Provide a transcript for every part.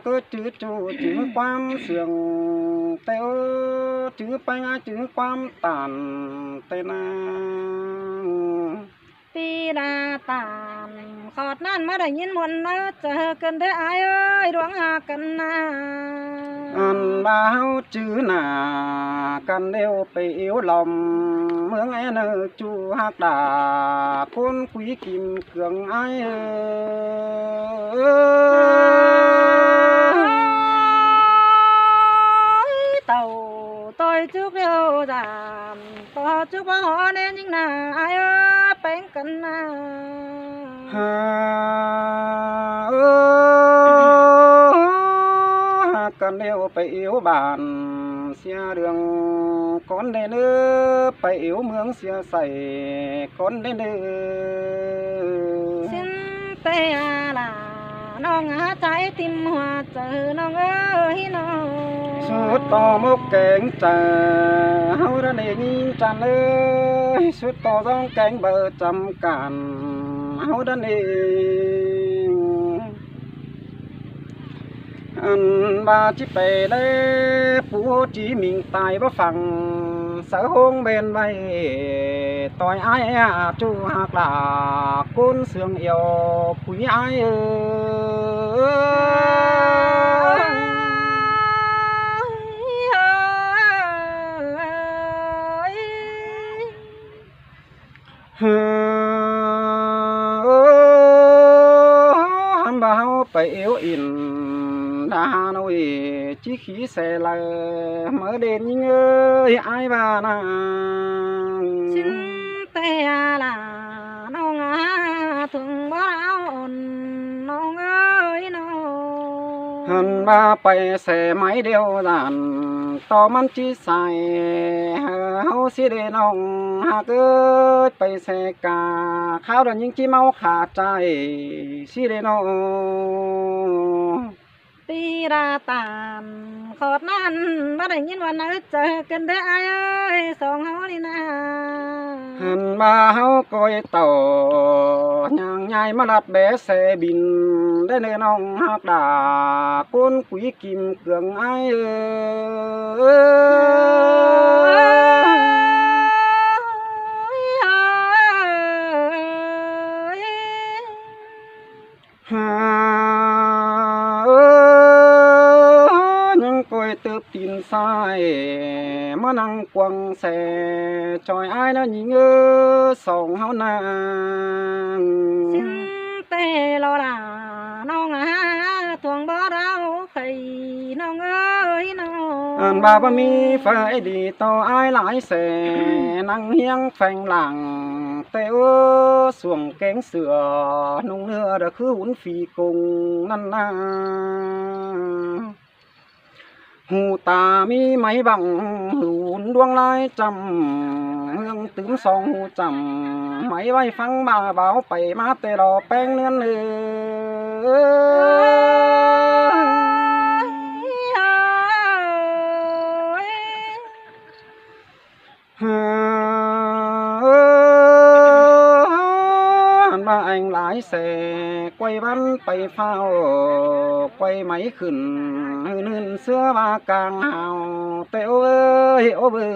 cứ chữ chủ chữ quan sườn teo chữ bay ngay chữ quan tàn tênปีดาตานขอดนั่นมาได้ยินมนต์นะเจอกันได้อายเอ้ยดวงหากันนา anh bao chữ nà căn đeo pe yếu lòng mướn em nơ chu hạc đà côn quý kim cường ai tàu tôi trước đâu giảm to trước bao họ nên những nào ai ơi bánh cân na căn đeo pe yếu bàn xe đường con đê nữ pe yếu mướn xe sảy con đê nữ xin tê làน้องใจติมหัวเจอน้องเอ้ยน้อง สุดต่อมุกแกงจ่าเฮาระเนงจันเอ้ยสุดต่อต้องแกงเบอร์จำกันเฮาระเนงอันบาจิไปได้ผู้จีมิงตายบ่ฟังเสือหงเบนไว้ต่อยไอ้จูหักหลาก้นเสืองเอียวผู้ไอ้hắn bảo phải yếu in đà nội chí khí xe là mở đèn nhưng ơi ai bà na xin tê làน้องถึงบ่เอาน้องเอ้ยน้อง hắn bà phải xe máy đeo dàn toมันchí xài hao xí đê nong hạ cứ phải xe cả khao được những chí máu khả trai xí đê nong ปีดาตานขอดนั่นมาได้ยินว่านัดเจอกันได้อายเอ้ยสองเฮานี่นะ hắn bà hao coi tàu nhàng nhai mà lạt bé xe bin đây nơi nong hạc đà côn quý kim cường ai nhưng coi tớp tin sai mà năng quăng xe chọi ai nó nhìn ơ sòng hao nàng สินเตโลดาน้องทวงบ่ดาวไข่น้องเอ้ยน้อง anh bà ba mi phải đi to ai lái xe năng hiang phanh làng teo xuồng kén sữa nung nưa đã khứ uốn phi cùng năn na hù tà mi máy bằng hùn đuông lai trầm hương tướng song hù trầm máy bay phăng bà báo bảy má tê đò beng nương ba anh lái xe quay bắn bay phao quay máy khửn hưn xưa ba càng hào teo ơi ô bơi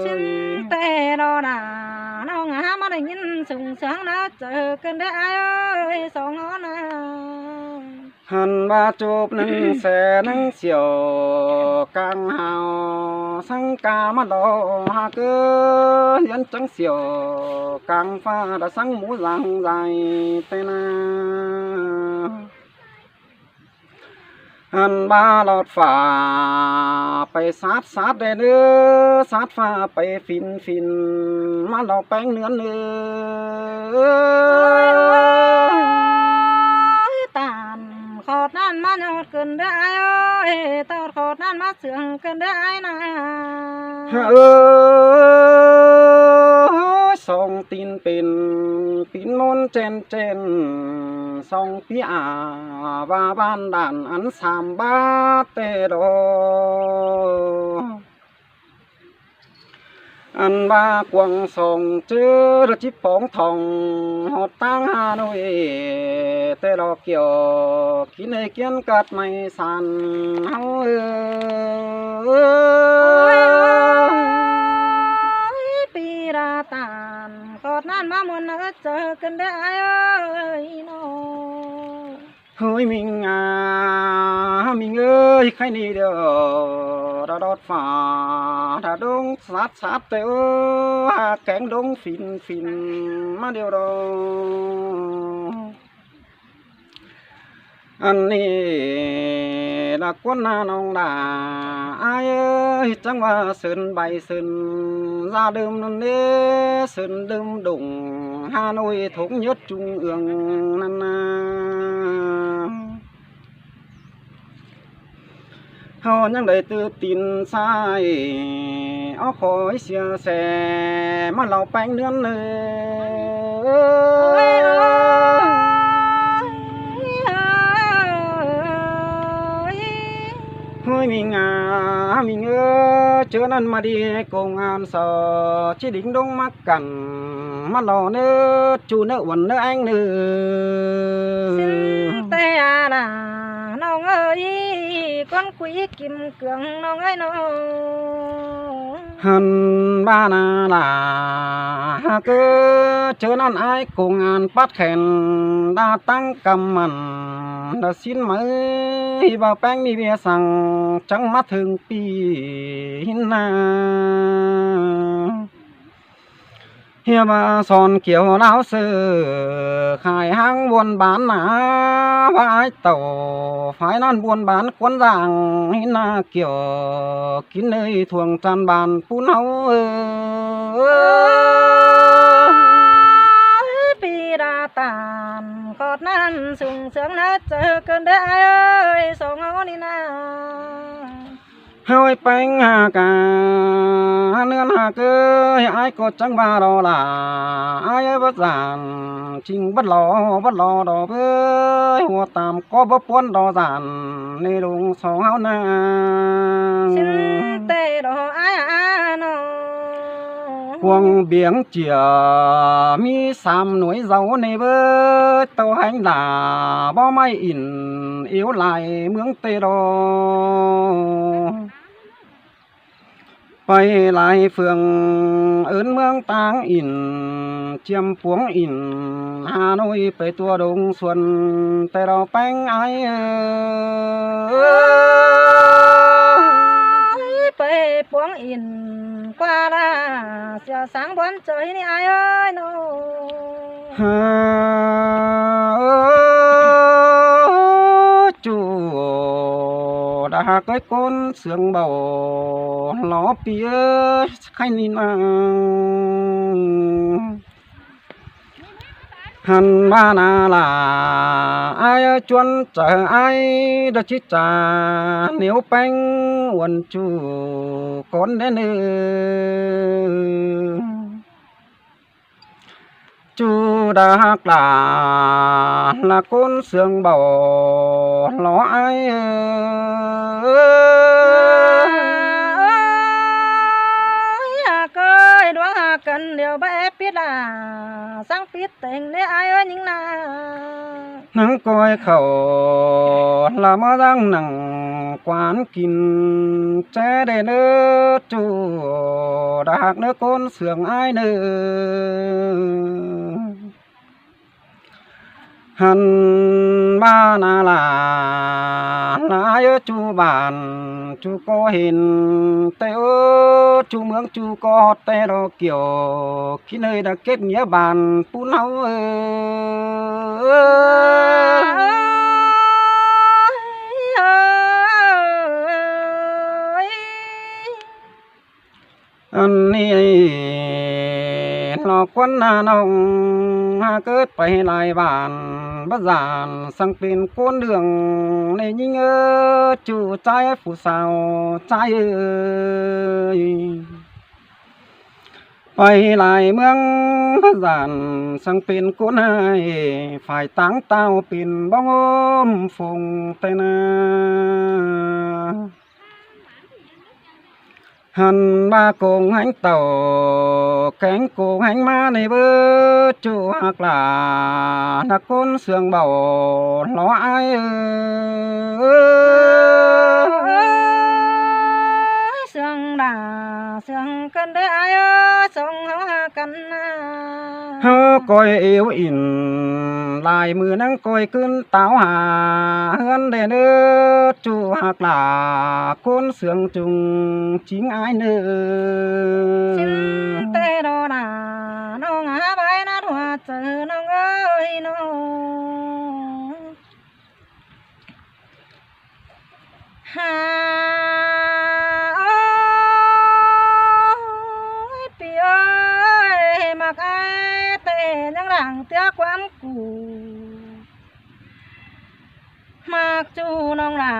สินเตโลดาน้องมาได้ยินส่งเสียงนะเจอกันได้อายเอ้ยสองเฮานะ hắn ba chụp nâng xe nâng chiều càng hào sang ca mắt đỏ hà cơ nhẫn trắng chiều càng pha đã sáng mũ răng dài tên hắn ba lọt phàไปsát sát đây nữa sát phaไปphìn phìn má lọt bánh nữa nữa ตานขอดนั่นมาโนดเกินได้เอ้ยตอดขอดนั่นมาเสืองเกินได้นะ song tin pin pin nôn chen chen song pia và ban đàn ăn sam ba tê đồ อันว่ากวางส่งเจอระจิปองทองหอดตั้งฮานอยแต่เราเกี่ยวกินให้เกียนกัดไม่สันเฮาปีราตานกอดนั้นมามุนเจอกันได้เอ้ยน้อง เฮ้ยมิงมิงเอ้ยใครนี่เด้อดอดฟ้าถ้าดงสัดเตอแกงดงฟินมาเดียวดออันนี้ละกวนนาน้องดาอายเอ้ยจังว่าซึนใบซึนra đơmนั่นเด้ซึนđơmดงฮานอยทงยศจุงเอืองนั่นนาเฮายังได้ตื้อตีนซ้ายเอาคอยเสียแสมาเล่าแป้งเดือนเลยเฮ้ยมีงามีเงอเจอนั้นมาดีโกงงานสอชีดิ่งดงมักกันมาหล่อเนื้อจูเนื้อวันเนื้ออังเนื้อ xin tê là nong ơi con quý kim cương nong ơi nong หันบ้านาลาเกอเจอนั้นไอ้โกงงานปัดแขนดาตั้งกำมันดาสินมือบ่าวแป้งมีเบียสั่งจังมาถึงปีนาเฮียมาสอนเกี่ยวเล้าเสือขายห้างบวนบ้านหนาว่าไอ้เต่าฝ่ายนั้นบวนบ้านควนร่างให้นาเกี่ยวกินเลยทวงจานบานปูนเฮาปีราตานกอดนั้นสูงเสียงนะเจอกันได้เอ้ยสองเอานี่นา เฮาไปหากาเนื้อหาเกยไอ้ก็จังบาดอล่ะไอ้บ่จานจริงบัดหลอดอกเอ้ยหัวตามก็บ่ป้วนดอจานในดงสองเฮานา xin tê đỏ ai nó พวงเบียงเจียมี3หน่วยเจ้าในเบิดเต้าหันหลาบ่ไม่อินเอวไหลเมืองเตดอไปหลายเฟืองเอิ้นเมืองตางอินเจียมพวงอินฮานอยไปตัวดงส่วนแต่เราแป้งไอไปพวงอินกว่าละเสียสังบนเจยนี่ไอ้เอ้ยโน จูđã cái con sương bầu ló pía khai nín hàn ba na là ai chuan chờ ai đã chết trả nếu bánh quần chu con đến chú đã là con sương bầu ló ai coi đoán cần điều bé biết là sang biết tình đấy ai ơi nhưng là nắng coi khẩu là mơ răng nặng quán kín che để nữa chú đã nữa con sương ai nữa hàn ba na là ai chú bàn chú có hình tê ơ chú mướn chú có tê đó kiểu khi nơi đã kết nghĩa bàn pun hấu anh này lo quân nông cất phải lại bàn bất giản sang bên con đường này nhưng chủ trai phụ sao trai ơi phải lại mương bất giản sang bên con này phải táng tao bên bóng ôm phùng tay na หันมาโกงแหงเต่าแกงโกงแหงมาในเบิดจูหักหลานักคนเสืองเบาล้อไอเสืองด่าเสืองกันได้ไอ้ส่งเขาหากันนะเฮาก้อยเอวอินลายมือนั่งก้อยขึ้นเต้าหาเฮือนได้เด้อจูหักหลาคนเสืองจุงจิงอายเด้อชินเตโดนาน้องหาไปนะหัวเจอน้องเอ้ยน้องหาโอ้ยปีเอ้ยมักไอ้เตะยังหลังเตี้ยความกูมากจูน้องหลา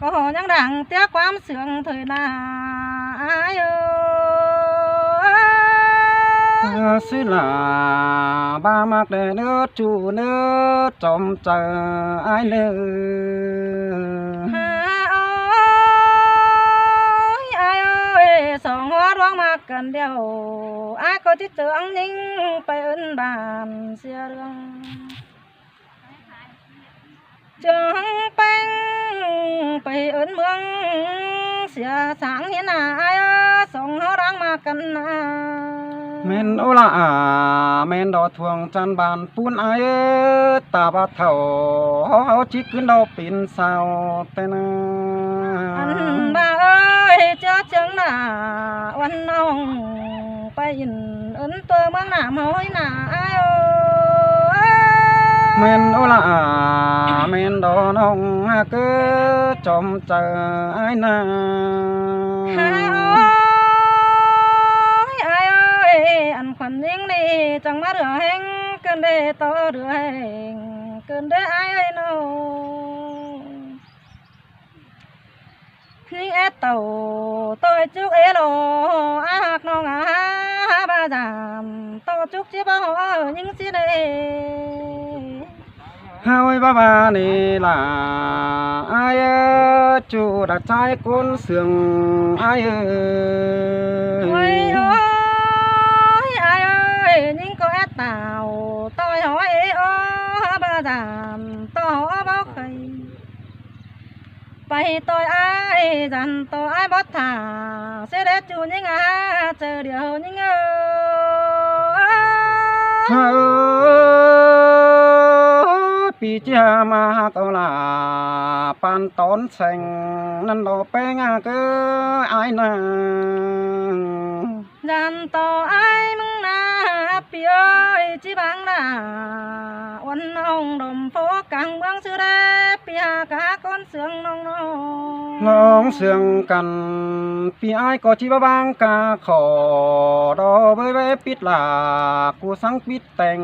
ก็ยังดังเตี้ยความเสื่องเถิดนาอายสิลาบ้ามากแต่เนื้อจูเนื้อจอมเจอไอเนื้อฮาโอ้ยอายเอ้ยสองหัวร้องมากกันเดียวอายก็ที่เจออังนิ่งไปเอิ้นบ้านเสียเรื่องจังแป้งไปเอิ้นเมืองเสียสางเห็นหน้าอายสองหัวร้องมากันนะแม่นโอละแม่นดอกทวงจันบานปูนไอตาบาเท่าเฮาจิกขึ้นดอกปิ่นเศร้าแต่นาอันบ่าเอ้ยเจอจังหน้าวันน้องไปยินเอิ้นตัวเมืองหน้าเฮาให้หน้าอายแม่นโอละแม่นดอกน้องฮักจอมเจอไอ้นาอันขวัญยิ่งนี่จังมาเดือแห้งเกินได้ต่อเดือแห้งเกินได้ไอ้โน่ยิ่งเต่าตัวจุกโลอาหักน้องบาจามตัวจุกจีบหัวยิ่งสิเดเฮาบ้านี่ล่ะไอ้จูดักใจคนเสื่องไอ้ยิ่งก็เต่าตัวหอยบาดามตัวบ่เคยไปตัวไอ้จันตัวไอ้บ่ท่าเสด็จจูยิ่งเจอเดียวยิ่งปีเจ้ามาเกาลาปานตอนแสงนั่นดอกแป้งเก้อไอ้นางจันตัวไอ้มึงนาปีเอ้ยจีบังนาวันน้องดมโฟกังเมืองชื่อได้ปีหากาคนเสืองน้องเสืองกันปีไอ้ก็จีบางกาขอดอใบใบปิดลากูสังปิดแต่ง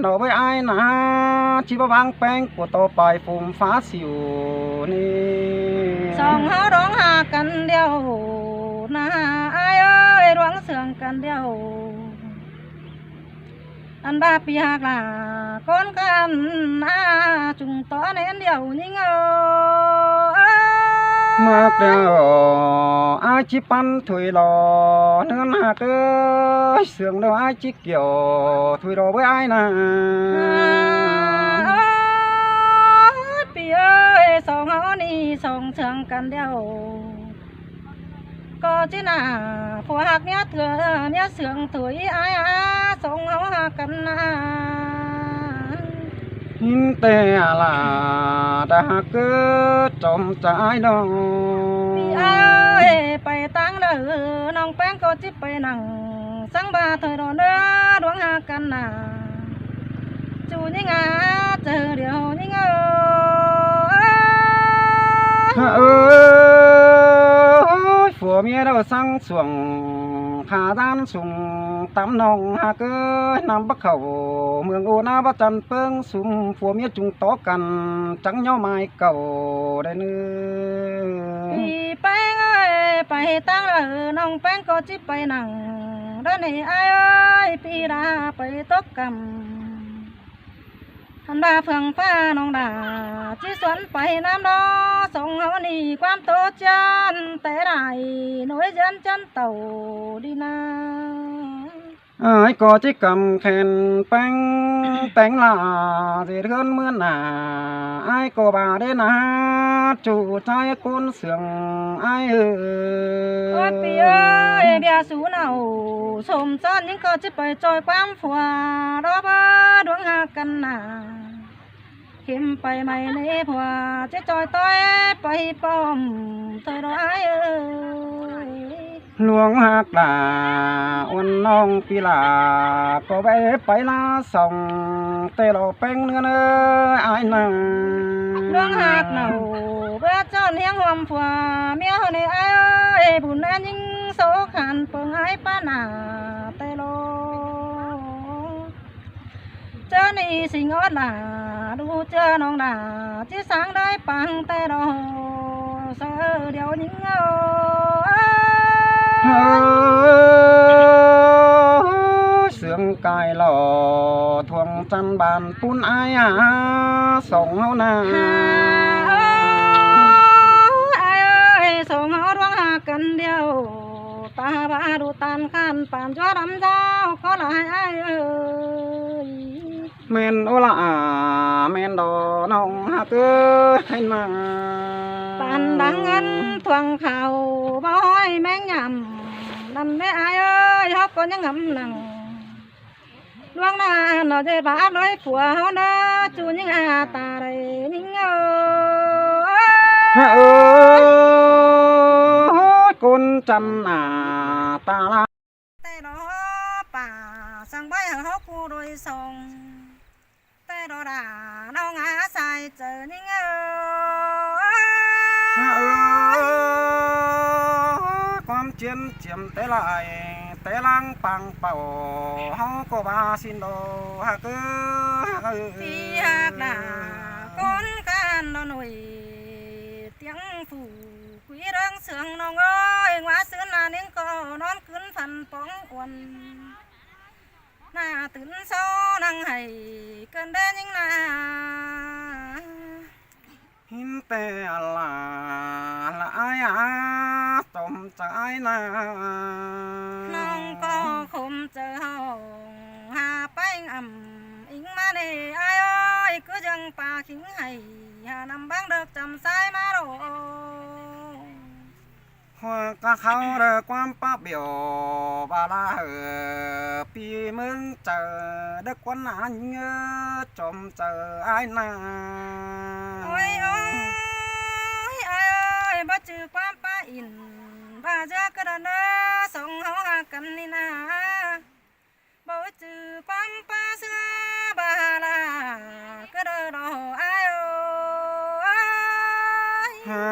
ดอใบไอ้นาจีบางแป้งกูโตไปฝุ่มฟ้าสิวนี่สองเฮาร้องหากันเดียวนาไอ้เอ้ยร้องเสืองกันเดียวอันบาปีหากลาคนกันจุงต่อเน้นเดียวยิ่งมากเดียวไอ้ชิปันถุยหล่อเนื้อหนักเสืองเดียวไอ้ชิเกี่ยวถุยหล่อไว้ไอ้นาปีเอ้ยสองเฮานี่สองเสืองกันเดียวก็จีน่าพวกเนี้ยเถื่อเนี้ยเสืองถุยไอ้สองเฮาหากันนะหินแต่ลาดาเกิดจอมใจน้องพี่เอ้ยไปตั้งเด้อน้องแป้งก็จิไปนั่งสังบาเถิดเด้อดวงหากันน่ะจูยิ่งเจอเดียวยิ่งผัวเมียเราสั่งสวงขาด้านสูงตำนองหาเกิดนำบักเขาเมืองโอนาบัจันเปิงสุ่มผัวเมียจุงต่อกันจังย่อไม้เก่าได้เนื้อพี่แป้งเอ้ยไปตั้งน้องแป้งก็จิไปนั่งด้านนี้ไอ้เอ้ยพี่ดาไปตกกำ อันบาเฟืองฟ้าน้องดาที่สวนไปน้ำดอส่งเฮานี่ความโตจันแต่ไรหน่วยยันจันเต่าดีนา ai có chỉ cầm khen bánh tánh là gì hơn mưa nà ai có bà đến na chủ trai con sườn ai โอ้ยปีเอ้ยเบียสูเนาสมซ้อนยังก็จะไปจอยความฝัวรอบ่ดวงหากันนาเข็มไปไม่ในผัวจะจอยต้อยไปป้อมเธอร้ายเอ้ย luồng hạt là ôn nong pi là có bé phải la sòng tê lò bánh nữa nơ ai nà ดวงหากเนาเบื่อจอนเฮียงหอมผัวเมียเฮานี่ไอ้เอ้ยบุญอันยิ่งโสขันเปิงไอ้ป้าหนาแต่โลเจอนี่สิงอดหลาดูเจอน้องดาที่สางได้ปังแต่ดอเสือเดียวยิ่งเอา sướng cài lò thuồng chăn bàn phun ai à sống hao nà ไอ้เอ้ยส่งเฮาดวงหากันเดียวตาบาดูตันขันปานจ้าดำเจ้าขอหลายไอ้เอ้ย men ô lạ men đò nong hạ cơ thanh mà ปานดังเงินทวงเข่าบ่ห้อยแมงยำนั่นได้ไอ้เอ้ยเฮาก็ยังงำนังดวงหน้าเนาะเจ็ดบาทร้อยผัวเฮานะจูยังอาตาได้นิ่งเอ้ย hạ ơi con chăn à ta la แต่ดอป่าสั่งใบให้เฮากูโดยส่งแต่ดอด่าน้องอาใส่เจอนิ่งเอ้ย hạ ơi con chiếm chiếm té lại té lang bằng bảo hao có ba xin đồ hạ cơ hạ ơi พี่หักด่าคนกันนอนหน่วยเตียงฝูคุยเรื่องเสืองน้องเอ้ยว่าซื้อหน้านิ่งก็นอนขึ้นฟันป้องอ้วนหน้าตื่นเช้านั่งให้เกินได้ยิ่งนา hin tè là ai à tôm trái na น้องก็คมเจอห้องหาไปอ่ำอิงมาเนไอ้เอ้ยก็ยังป่าขิงให้หานำบังเด็กจำสายมาโด hoa cá khao đờ quan pa biểu bà la ở pi mừng chờ đất quan anh nhớ chom chờ ai na โอ้ยโอ้ยไอ้เอ้ยบ่จือความป้าอินบ้าจะกระดานเด้อส่งเฮาหากันนี่นะบ่จือความป้าเสือบาลากระเดอดอไอ้เอ้ย hà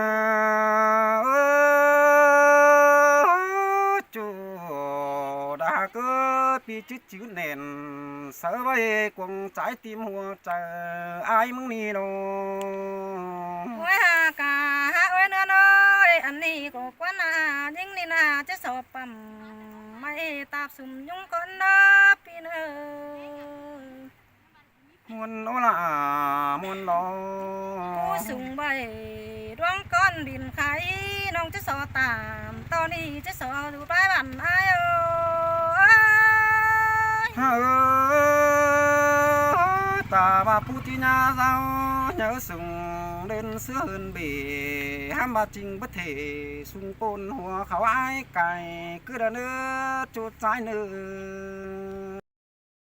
ơi chú đã cứ pi chữ chữ nền sợ bay quăng trái tim hoa chờ ai mừng ni đâu โอ้ยหากะหาเอ้ยเนื้อเอ้ยอันนี้ก็กว่านายิ่งนี่นาจะสอบปั๊มไม่ตาบสุ่มยุ่งก่อนเด้อพี่เอ้ย muôn ô là muôn đó ผู้สูงใบดวงก้อนดินไขน้องจะสอตามตอนนี้จะสอดูปลายบันอายเอ้ย hà ơi ta bà putin nhà sao nhớ sùng lên xưa hơn bể ham bà trình bất thể sùng côn hoa khảo ai cài cứ đã nữa chút trái nữa